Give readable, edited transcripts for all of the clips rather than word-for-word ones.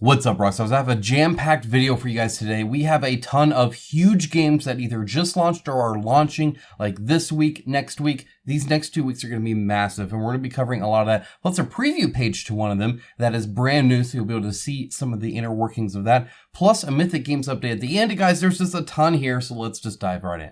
What's up, Rockstars? I have a jam-packed video for you guys today. We have a ton of huge games that either just launched or are launching, like this week, next week. These next 2 weeks are going to be massive, and we're going to be covering a lot of that. Plus a preview page to one of them that is brand new, so you'll be able to see some of the inner workings of that. Plus a Mythic Games update at the end. Guys, there's just a ton here, so let's just dive right in.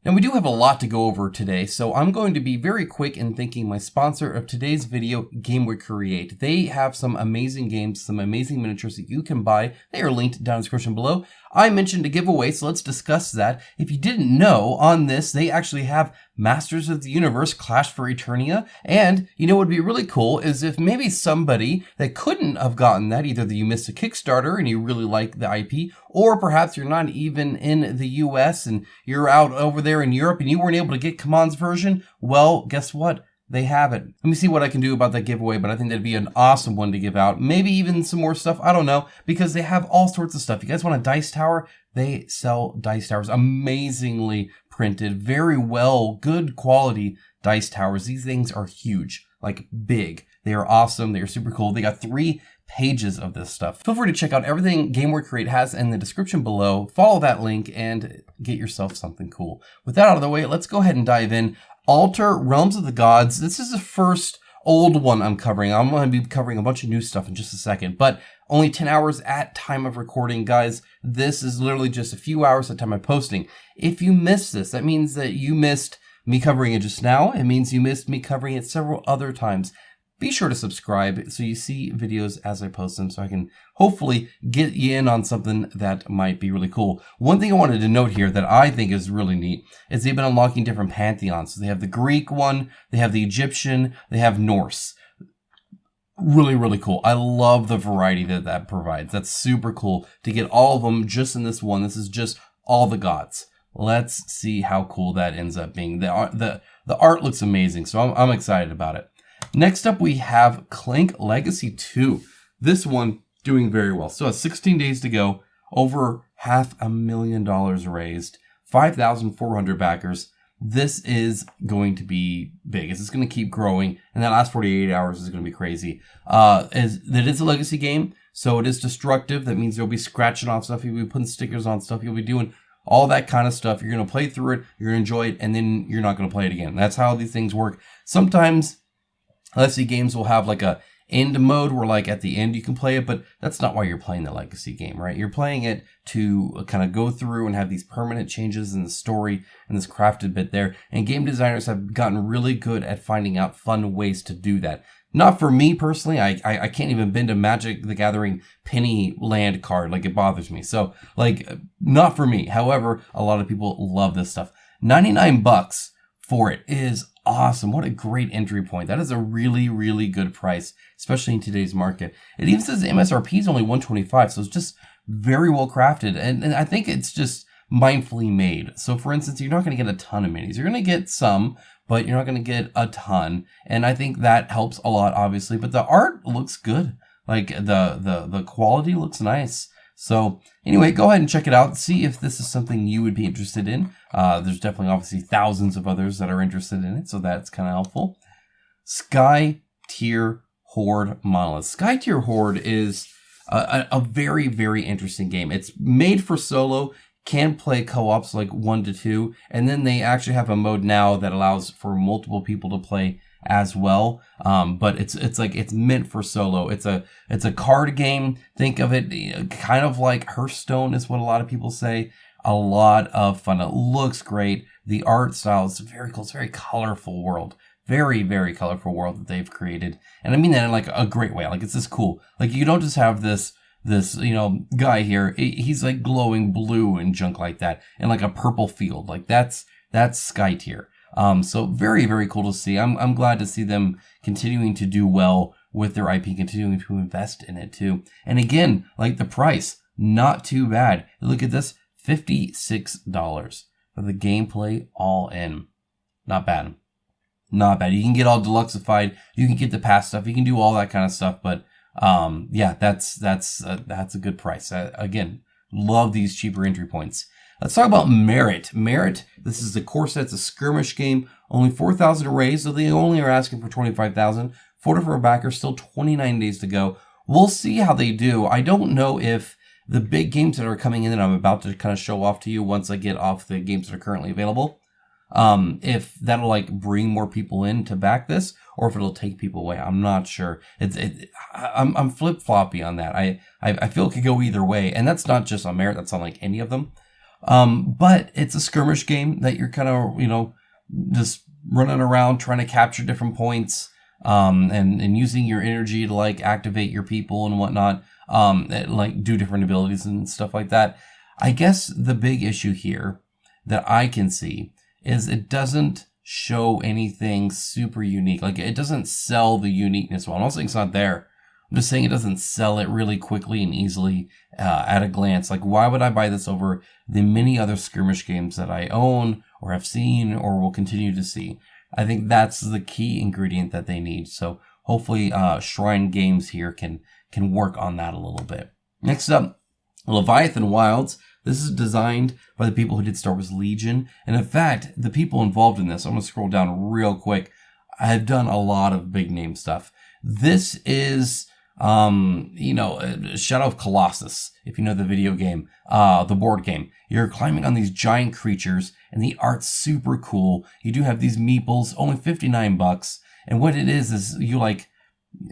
Now, we do have a lot to go over today, so I'm going to be very quick in thanking my sponsor of today's video, GameWorkCreate. They have some amazing games, some amazing miniatures that you can buy. They are linked down in the description below. I mentioned a giveaway, so let's discuss that. If you didn't know, on this, they actually have Masters of the Universe Clash for Eternia. And, you know what would be really cool is if maybe somebody that couldn't have gotten that, either that you missed a Kickstarter and you really like the IP, or perhaps you're not even in the US and you're out over there in Europe and you weren't able to get Kaman's version, well, guess what? They have it. Let me see what I can do about that giveaway, but I think that'd be an awesome one to give out. Maybe even some more stuff. I don't know, because they have all sorts of stuff. You guys want a dice tower? They sell dice towers. Amazingly printed, very well, good quality dice towers. These things are huge, like big. They are awesome. They are super cool. They got 3 pages of this stuff. Feel free to check out everything GameWorkCreate has in the description below. Follow that link and get yourself something cool. With that out of the way, let's go ahead and dive in. Altar, Realms of the Gods. This is the first old one I'm covering. I'm going to be covering a bunch of new stuff in just a second, but only 10 hours at time of recording, guys. This is literally just a few hours at time of posting. If you missed this, that means that you missed me covering it just now. It means you missed me covering it several other times. Be sure to subscribe so you see videos as I post them, so I can hopefully get you in on something that might be really cool. One thing I wanted to note here that I think is really neat is they've been unlocking different pantheons. So they have the Greek one, they have the Egyptian, they have Norse. Really, really cool. I love the variety that that provides. That's super cool to get all of them just in this one. This is just all the gods. Let's see how cool that ends up being. The art looks amazing, so I'm excited about it. Next up, we have CLANK Legacy 2. This one doing very well. So 16 days to go, over $500,000 raised, 5,400 backers. This is going to be big. It's just going to keep growing, and that last 48 hours is going to be crazy. It is a legacy game, so it is destructive. That means you'll be scratching off stuff. You'll be putting stickers on stuff. You'll be doing all that kind of stuff. You're going to play through it. You're going to enjoy it, and then you're not going to play it again. That's how these things work. Sometimes legacy games will have like a end mode where like at the end you can play it, but that's not why you're playing the legacy game, right? You're playing it to kind of go through and have these permanent changes in the story and this crafted bit there. And game designers have gotten really good at finding out fun ways to do that. Not for me personally. I can't even bend a Magic the Gathering penny land card. Like, it bothers me. So like, not for me. However, a lot of people love this stuff. $99 for it is awesome. What a great entry point. That is a really, really good price, especially in today's market. It even says the MSRP is only $125, so it's just very well crafted. And I think it's just mindfully made. So for instance, you're not going to get a ton of minis. You're going to get some, but you're not going to get a ton. And I think that helps a lot, obviously. But the art looks good. Like the quality looks nice. So anyway, go ahead and check it out. See if this is something you would be interested in. There's definitely obviously thousands of others that are interested in it, so that's kind of helpful. Skytear Horde Monoliths. Skytear Horde is a very, very interesting game. It's made for solo, can play co-ops like 1 to 2, and then they actually have a mode now that allows for multiple people to play as well. But it's like, it's meant for solo. It's a card game. Think of it kind of like Hearthstone is what a lot of people say. A lot of fun. It looks great. The art style is very cool. It's a very colorful world. Very, very colorful world that they've created. And I mean that in like a great way. Like, it's just cool. Like, you don't just have this, you know, guy here. He's like glowing blue and junk like that. And like a purple field. Like, that's Skytear. So very, very cool to see. I'm glad to see them continuing to do well with their IP, continuing to invest in it too. And again, like, the price, not too bad. Look at this, $56 for the gameplay all in. Not bad. Not bad. You can get all deluxeified. You can get the past stuff. You can do all that kind of stuff. But yeah, that's a good price. Again, love these cheaper entry points. Let's talk about Merit. Merit, this is the core set. It's a skirmish game. Only 4,000 arrays, so they only are asking for 25,000. 40 for a backer, still 29 days to go. We'll see how they do. I don't know if the big games that are coming in that I'm about to kind of show off to you once I get off the games that are currently available, if that'll like bring more people in to back this, or if it'll take people away. I'm not sure. I'm flip floppy on that. I feel it could go either way, and that's not just on Merit. That's on like any of them. But it's a skirmish game that you're kind of just running around trying to capture different points, and using your energy to like activate your people and whatnot. Like do different abilities and stuff like that. I guess the big issue here that I can see is it doesn't show anything super unique. Like it doesn't sell the uniqueness well. I'm not saying it's not there. I'm just saying it doesn't sell it really quickly and easily at a glance. Like why would I buy this over the many other skirmish games that I own or have seen or will continue to see? I think that's the key ingredient that they need. So hopefully Shrine Games here can work on that a little bit. Next up, Leviathan Wilds. This is designed by the people who did Star Wars Legion. And in fact, the people involved in this, I'm going to scroll down real quick. I've done a lot of big name stuff. This is, Shadow of Colossus, if you know the video game, the board game. You're climbing on these giant creatures and the art's super cool. You do have these meeples, only $59. And what it is you like,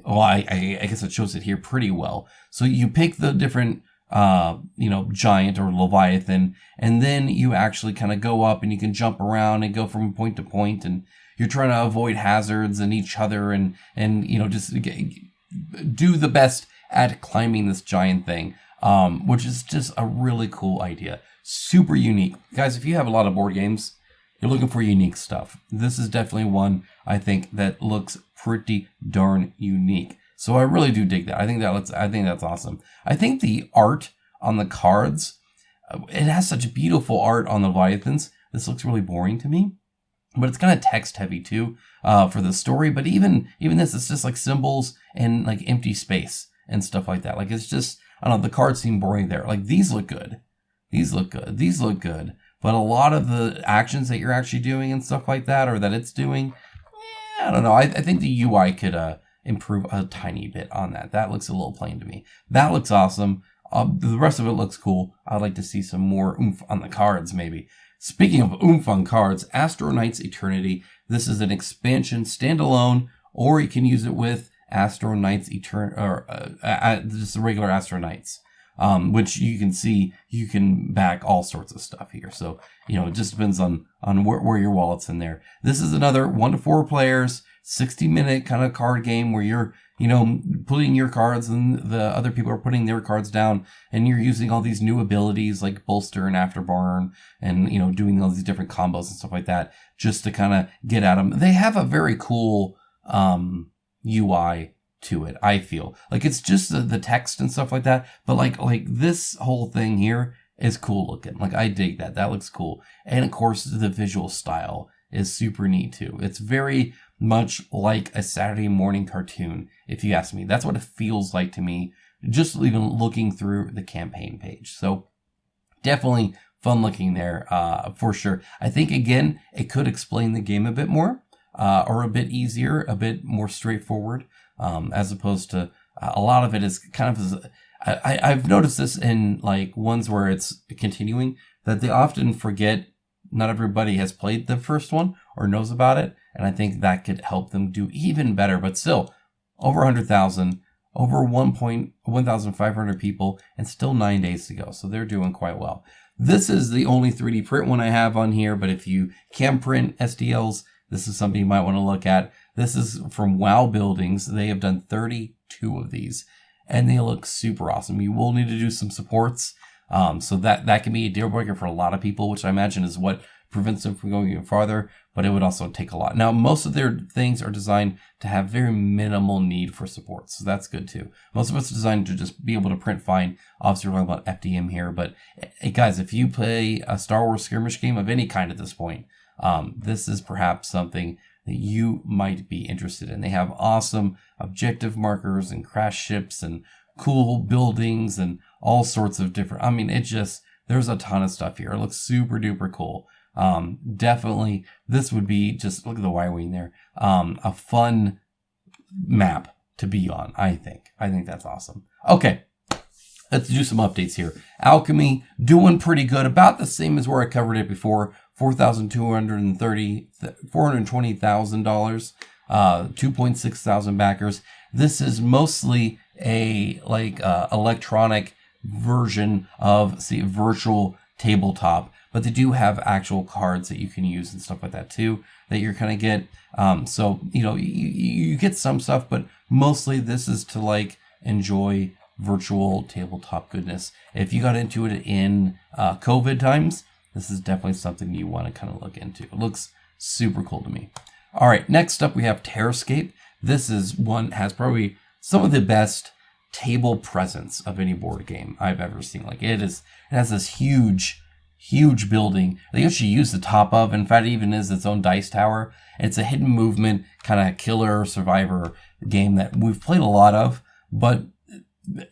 well, I guess it shows it here pretty well. So you pick the different, giant or Leviathan, and then you actually kind of go up and you can jump around and go from point to point, and you're trying to avoid hazards and each other and just do the best at climbing this giant thing, which is just a really cool idea. Super unique. Guys, if you have a lot of board games, you're looking for unique stuff. This is definitely one, I think, that looks pretty darn unique. So I really do dig that. I think that's awesome. I think the art on the cards, it has such beautiful art on the Leviathans. This looks really boring to me, but it's kind of text heavy too, for the story. But even this, it's just like symbols and like empty space and stuff like that. Like it's just, I don't know, the cards seem boring there. Like these look good. These look good. But a lot of the actions that you're actually doing and stuff like that, or that it's doing, I don't know. I think the UI could improve a tiny bit on that. That looks a little plain to me. That looks awesome. The rest of it looks cool. I'd like to see some more oomph on the cards, maybe. Speaking of oomph on cards, Astro Knights Eternity. This is an expansion standalone, or you can use it with Astro Knights just the regular Astro Knights. Which you can see, you can back all sorts of stuff here. So, it just depends on where your wallet's in there. This is another 1 to 4 players, 60-minute kind of card game where you're, putting your cards and the other people are putting their cards down, and you're using all these new abilities like Bolster and Afterburn and, doing all these different combos and stuff like that just to kind of get at them. They have a very cool, UI to it, I feel. Like it's just the text and stuff like that, but like this whole thing here is cool looking. Like I dig that. That looks cool. And of course the visual style is super neat too. It's very much like a Saturday morning cartoon, if you ask me. That's what it feels like to me, just even looking through the campaign page. So definitely fun looking there, for sure. I think again, it could explain the game a bit more, or a bit easier, a bit more straightforward. As opposed to a lot of it is kind of, I've noticed this in like ones where it's continuing, that they often forget not everybody has played the first one or knows about it. And I think that could help them do even better, but still over 100,000, over 1,500 people, and still 9 days to go. So they're doing quite well. This is the only 3D print one I have on here, but if you can print STLs, this is something you might want to look at. This is from WoWBuildings. They have done 32 of these, and they look super awesome. You will need to do some supports, so that can be a deal breaker for a lot of people, which I imagine is what prevents them from going even farther, but it would also take a lot. Now, most of their things are designed to have very minimal need for support, so that's good too. Most of it's designed to just be able to print fine. Obviously, we're talking about FDM here, but hey, guys, if you play a Star Wars skirmish game of any kind at this point, this is perhaps something that you might be interested in. They have awesome objective markers and crash ships and cool buildings and all sorts of different, it just there's a ton of stuff here. It looks super duper cool. Definitely, this would be just, look at the Y-wing there, a fun map to be on, I think. I think that's awesome. Okay, let's do some updates here. Alchemy, doing pretty good, about the same as where I covered it before, $420,000, 2.6 thousand backers. This is mostly a electronic version of, see, virtual tabletop, but they do have actual cards that you can use and stuff like that too, that you're gonna get. So, you know, you get some stuff, but mostly this is to like enjoy virtual tabletop goodness. If you got into it in COVID times, this is definitely something you want to kind of look into. It looks super cool to me. All right, next up we have Terrorscape. This is one has probably some of the best table presence of any board game I've ever seen. Like it has this huge building they actually use the top of. In fact, it even is its own dice tower. It's a hidden movement kind of killer survivor game that we've played a lot of, but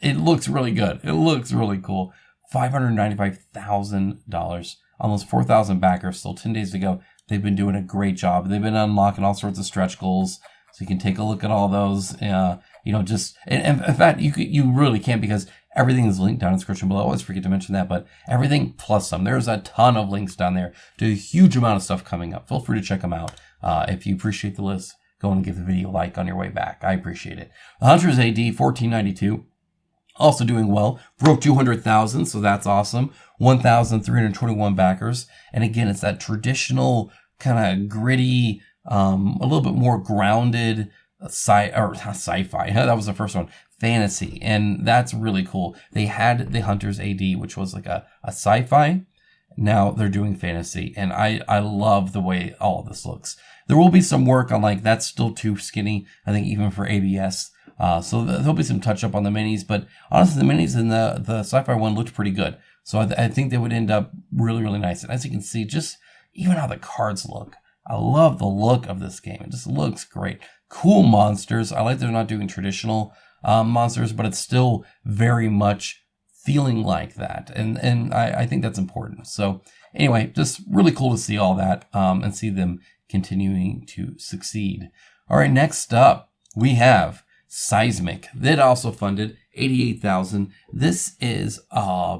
it looks really good. It looks really cool. $595,000, almost 4,000 backers, still 10 days to go. They've been doing a great job. They've been unlocking all sorts of stretch goals, so you can take a look at all those. You know, just and in fact, you really can, because everything is linked down in the description below. I always forget to mention that, but everything plus some. There's a ton of links down there to a huge amount of stuff coming up. Feel free to check them out. If you appreciate the list, go and give the video a like on your way back. I appreciate it. Hunters A.D. 1492. Also doing well, broke 200,000, so that's awesome. 1,321 backers, and again, it's that traditional kind of gritty, a little bit more grounded sci-fi. That was the first one, fantasy, and that's really cool. They had the Hunters A.D., which was like a sci-fi. Now they're doing fantasy, and I love the way all of this looks. There will be some work on, like, that's still too skinny, I think, even for ABS. So there'll be some touch up on the minis, but honestly, the minis in the sci-fi one looked pretty good. So I think they would end up really, really nice. And as you can see, just even how the cards look, I love the look of this game. It just looks great. Cool monsters. I like they're not doing traditional monsters, but it's still very much feeling like that. And I think that's important. So anyway, just really cool to see all that and see them continuing to succeed. All right, next up, we have Cysmic. That also funded 88,000. This is a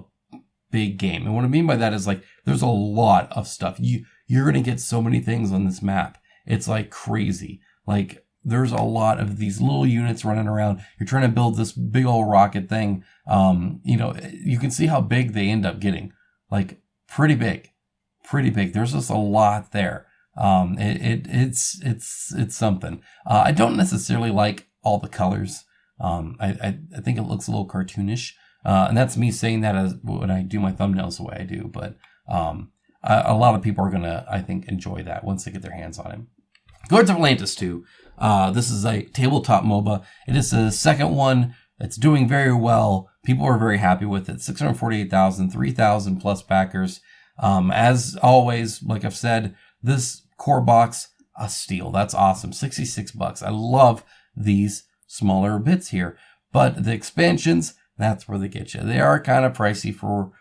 big game, and what I mean by that is, like, there's a lot of stuff. You're gonna get so many things on this map. It's like crazy. Like, there's a lot of these little units running around. You're trying to build this big old rocket thing. You know, you can see how big they end up getting. Like, pretty big. There's just a lot there. It's something. I don't necessarily like all the colors. I think it looks a little cartoonish. And that's me saying that as when I do my thumbnails the way I do. But a lot of people are going to, I think, enjoy that once they get their hands on it. Guards of Atlantis 2. This is a tabletop MOBA. It is the second one. It's doing very well. People are very happy with it. 648,000, 3,000 plus backers. As always, like I've said, this core box, a steal. That's awesome. $66. I love these smaller bits here, but the expansions, that's where they get you. They are kind of pricey for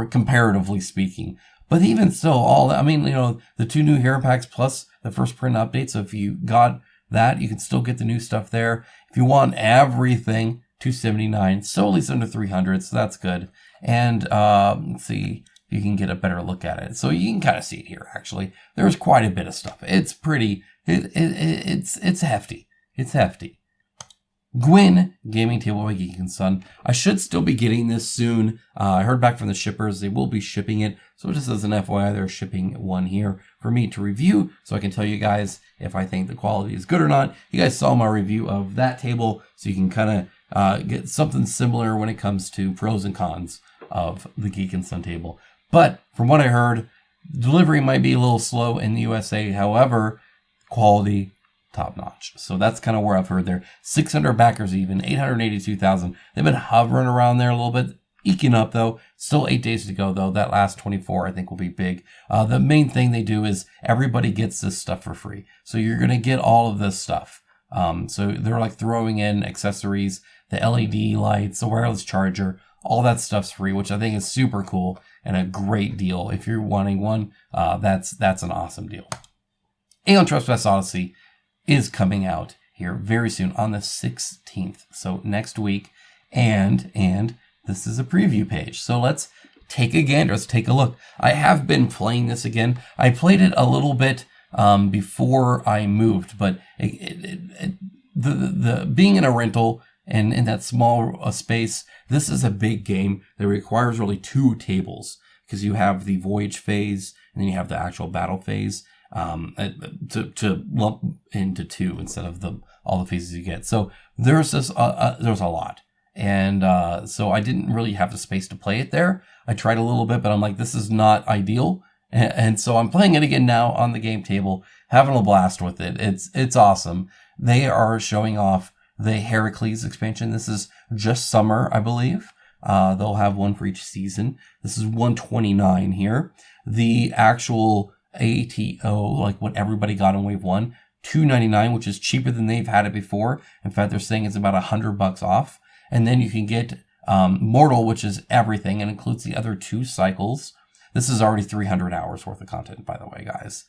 comparatively speaking, but even still, I mean, you know, the 2 new hero packs plus the first print update. So if you got that, you can still get the new stuff there. If you want everything, $279, still at least under 300, so that's good. And let's see if you can get a better look at it. So you can kind of see it here. Actually, there's quite a bit of stuff. It's pretty. It's hefty. It's hefty. Gwen gaming table by Geek and Son. I should still be getting this soon. I heard back from the shippers. They will be shipping it. So just as an FYI, they're shipping one here for me to review, so I can tell you guys if I think the quality is good or not. You guys saw my review of that table, so you can kind of get something similar when it comes to pros and cons of the Geek and Son table. But from what I heard, delivery might be a little slow in the USA. However, quality top notch. So that's kind of where I've heard there. 600 backers even, 882,000. They've been hovering around there a little bit, eking up though. Still 8 days to go though. That last 24 I think will be big. The main thing they do is everybody gets this stuff for free. So you're going to get all of this stuff. So they're like throwing in accessories, the LED lights, the wireless charger, all that stuff's free, which I think is super cool. and a great deal. If you're wanting one, that's an awesome deal. Aeon Trespass Odyssey is coming out here very soon on the 16th, so next week, and this is a preview page. So let's take a gander. Let's take a look. I have been playing this again. I played it a little bit before I moved, but the being in a rental and in that small space, this is a big game that requires really 2 tables, because you have the voyage phase and then you have the actual battle phase, to lump into 2 instead of all the phases you get. So there's a lot. And so I didn't really have the space to play it there. I tried a little bit, but I'm like, this is not ideal. And so I'm playing it again now on the game table, having a blast with it. It's awesome. They are showing off the Herakles expansion. This is just summer, I believe. They'll have one for each season. This is 129 here. The actual ATO, like what everybody got in Wave 1, $299, which is cheaper than they've had it before. In fact, they're saying it's about $100 off. And then you can get Mortal, which is everything and includes the other 2 cycles. This is already 300 hours worth of content, by the way, guys.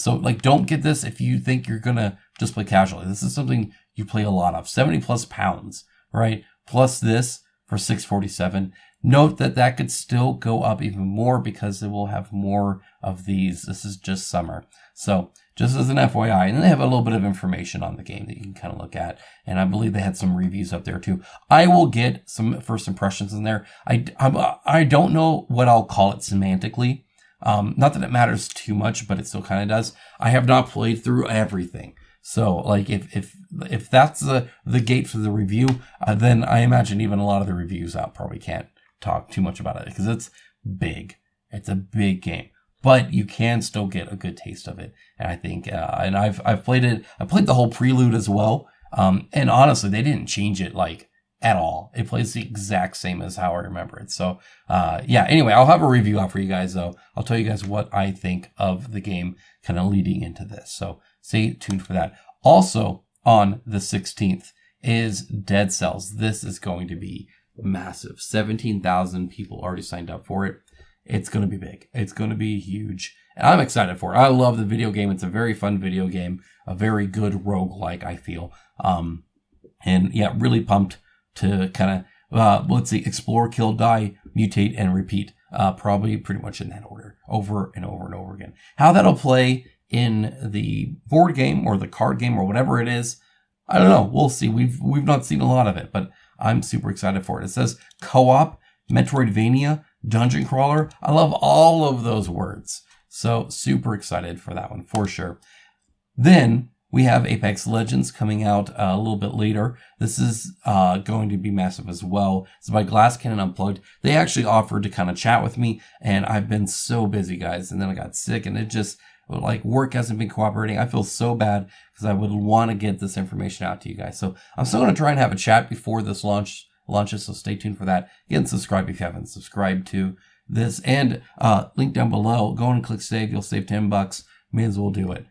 So like, don't get this if you think you're gonna just play casually. This is something you play a lot of. 70 plus pounds, right? Plus this for $647. Note that could still go up even more because it will have more of these. This is just summer. So just as an FYI, and then they have a little bit of information on the game that you can kind of look at. And I believe they had some reviews up there too. I will get some first impressions in there. I don't know what I'll call it semantically. Not that it matters too much, but it still kind of does. I have not played through everything. So like if that's the gate for the review, then I imagine even a lot of the reviews out probably can't talk too much about it because it's big. It's a big game. But you can still get a good taste of it. And I think, and I've played it. I played the whole prelude as well. And honestly, they didn't change it like at all. It plays the exact same as how I remember it. So, yeah, anyway, I'll have a review out for you guys though. I'll tell you guys what I think of the game kind of leading into this. So stay tuned for that. Also on the 16th is Dead Cells. This is going to be massive. 17,000 people already signed up for it. It's going to be big. It's going to be huge. And I'm excited for it. I love the video game. It's a very fun video game. A very good roguelike, I feel. And yeah, really pumped to kind of, let's see, explore, kill, die, mutate, and repeat. Probably pretty much in that order. Over and over and over again. How that'll play in the board game or the card game or whatever it is, I don't know. We'll see. We've not seen a lot of it, but I'm super excited for it. It says co-op, Metroidvania, dungeon crawler. I love all of those words. So super excited for that one for sure. Then we have Apex Legends coming out a little bit later. This is going to be massive as well. It's by Glass Cannon Unplugged. They actually offered to kind of chat with me, and I've been so busy, guys. And then I got sick, and it just, like, work hasn't been cooperating. I feel so bad because I would want to get this information out to you guys. So I'm still going to try and have a chat before this launches, so stay tuned for that. Again, subscribe if you haven't subscribed to this, and link down below. Go and click save. You'll save $10. May as well do it.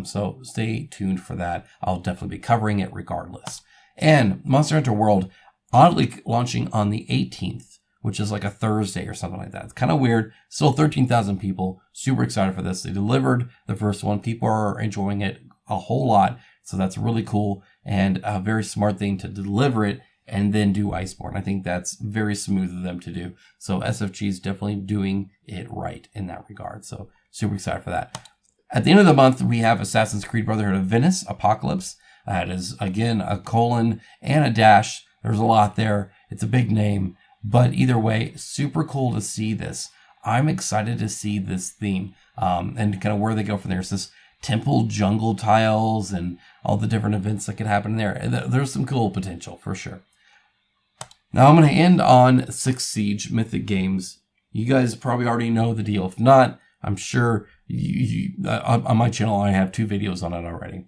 So stay tuned for that. I'll definitely be covering it regardless. And Monster Hunter World oddly launching on the 18th, which is like a Thursday or something like that. It's kind of weird. Still 13,000 people. Super excited for this. They delivered the first one. People are enjoying it a whole lot. So that's really cool and a very smart thing to deliver it and then do Iceborne. I think that's very smooth of them to do. So SFG is definitely doing it right in that regard. So super excited for that. At the end of the month, we have Assassin's Creed Brotherhood of Venice, Apocalypse. That is, again, a colon and a dash. There's a lot there. It's a big name. But either way, super cool to see this. I'm excited to see this theme and kind of where they go from there. It's this temple jungle tiles and all the different events that could happen there. There's some cool potential for sure. Now I'm going to end on 6 Siege Mythic Games. You guys probably already know the deal. If not, I'm sure on my channel I have 2 videos on it already.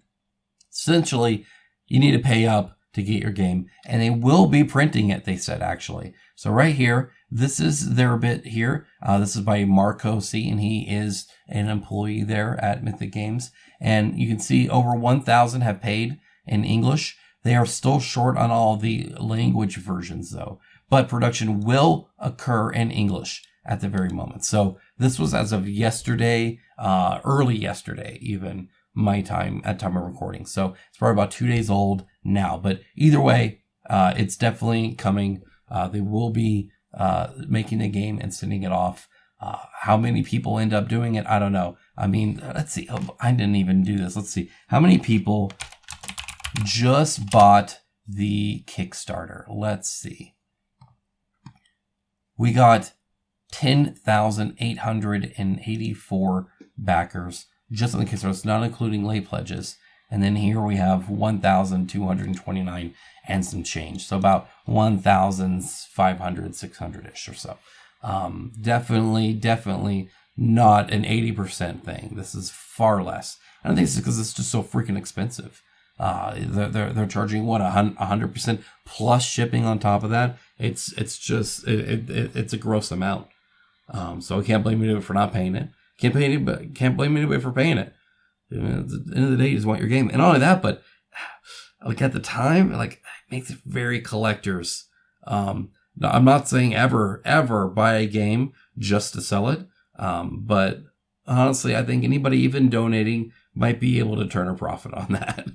Essentially, you need to pay up to get your game, and they will be printing it, they said, actually. So right here, this is their bit here. This is by Marco C, and he is an employee there at Mythic Games. And you can see over 1,000 have paid in English. They are still short on all the language versions, though. But production will occur in English. at the very moment. So this was as of yesterday, early yesterday, even my time at time of recording. So it's probably about 2 days old now, but either way, it's definitely coming. They will be making a game and sending it off. How many people end up doing it? I don't know. I mean, let's see. Oh, I didn't even do this. Let's see. How many people just bought the Kickstarter? Let's see. We got 10,884 backers just on the Kickstarter. It's not including late pledges. And then here we have 1,229 and some change. So about 1,500, 600-ish or so. Definitely not an 80% thing. This is far less. I don't think it's because it's just so freaking expensive. They're charging what, 100% plus shipping on top of that. It's just it's a gross amount. So I can't blame anybody for not paying it. Can't blame anybody for paying it. At the end of the day, you just want your game. And not only that, but like at the time, like it makes it very collectors. Now, I'm not saying ever buy a game just to sell it. But honestly, I think anybody even donating might be able to turn a profit on that.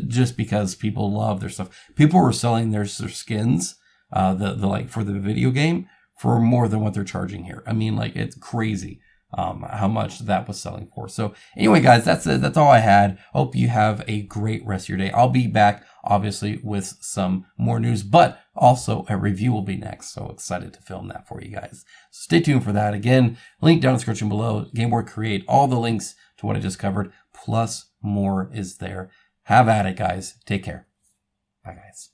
Just because people love their stuff. People were selling their skins, the like for the video game for more than what they're charging here. I mean, like it's crazy. How much that was selling for. So anyway, guys, that's it. That's all I had. Hope you have a great rest of your day. I'll be back, obviously, with some more news, but also a review will be next. So excited to film that for you guys. So stay tuned for that. Again, link down in the description below. GameWorkCreate, all the links to what I just covered, plus more is there. Have at it, guys. Take care. Bye, guys.